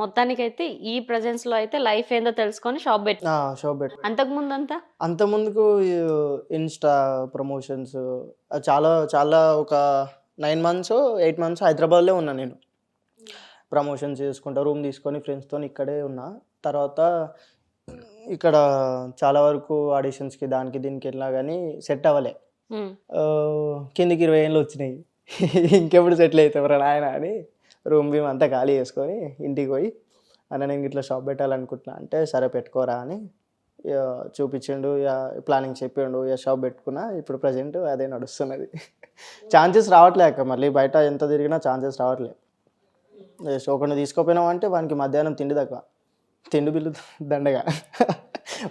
మొత్తానికైతే ఈ ప్రెజెన్స్ లో అయితే లైఫ్ ఏందో తెలుసుకొని షాప్ పెట్టి షాప్ పెట్టు అంతకు ముందంతా అంత ముందుకు ఇన్స్టా ప్రమోషన్స్ చాలా చాలా ఒక 9 months 8 months హైదరాబాద్లో ఉన్నా నేను. ప్రమోషన్స్ చేసుకుంటా రూమ్ తీసుకొని ఫ్రెండ్స్తో ఇక్కడే ఉన్నా. తర్వాత ఇక్కడ చాలా వరకు ఆడిషన్స్కి దానికి దీనికి వెళ్ళినా కానీ సెట్ అవ్వలే. కిందికి 20 ఏళ్ళు వచ్చినాయి. ఇంకెప్పుడు సెటిల్ అవుతావురా నాయన అని రూమ్ భీమ్ అంతా ఖాళీ చేసుకొని ఇంటికి పోయి అన్న నేను ఇట్లా షాప్ పెట్టాలనుకుంటున్నా అంటే సరే పెట్టుకోరా అని చూపించిండు. ప్లానింగ్ చెప్పిండు. షాప్ పెట్టుకున్నా. ఇప్పుడు ప్రజెంట్ అదే నడుస్తున్నది. ఛాన్సెస్ రావట్లేక మళ్ళీ బయట ఎంత తిరిగినా ఛాన్సెస్ రావట్లేదు. ఒకరిని తీసుకోపోయినావు అంటే వానికి మధ్యాహ్నం తిండి తక్కువ, తిండి బిల్లు దండగా.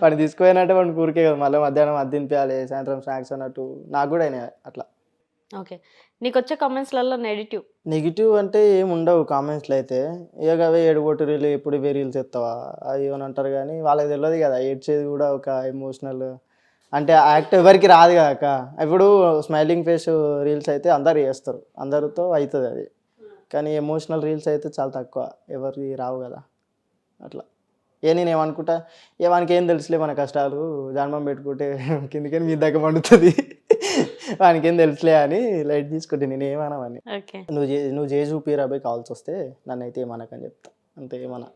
వాడిని తీసుకుపోయినట్టే వాడిని ఊరికే కదా మళ్ళీ మధ్యాహ్నం అది తినిపించాలి, సాయంత్రం స్నాక్స్ అన్నట్టు. నాకు కూడా అయినాయి అట్లా. ఓకే, నీకు వచ్చే కామెంట్స్లలో నెగిటివ్ అంటే ఏమి ఉండవు కామెంట్స్లో అయితే. ఇక అవే ఏడుగొట్టు రీలు ఎప్పుడు ఇవే రీల్స్ ఎత్తావా అది అని అంటారు. కానీ వాళ్ళకి తెలియదు కదా ఏడ్చేది కూడా ఒక ఎమోషనల్ అంటే యాక్ట్ ఎవరికి రాదు కాక. ఇప్పుడు స్మైలింగ్ ఫేస్ రీల్స్ అయితే అందరు చేస్తారు, అందరితో అవుతుంది అది. కానీ ఎమోషనల్ రీల్స్ అయితే చాలా తక్కువ, ఎవరికి రావు కదా అట్లా. నేను ఏమనుకుంటా వానికి ఏం తెలుసులే మన కష్టాలు, జన్మం పెట్టుకుంటే కిందికని మీ దగ్గర పండుతుంది, వానికి ఏం తెలుసులే అని లైట్ తీసుకుంటే నేను ఏమనవని. నువ్వు చేసి చూపిరా పోయి కావాల్సి వస్తే నన్ను అయితే ఏమనకని చెప్తా అంతే. ఏమన్నా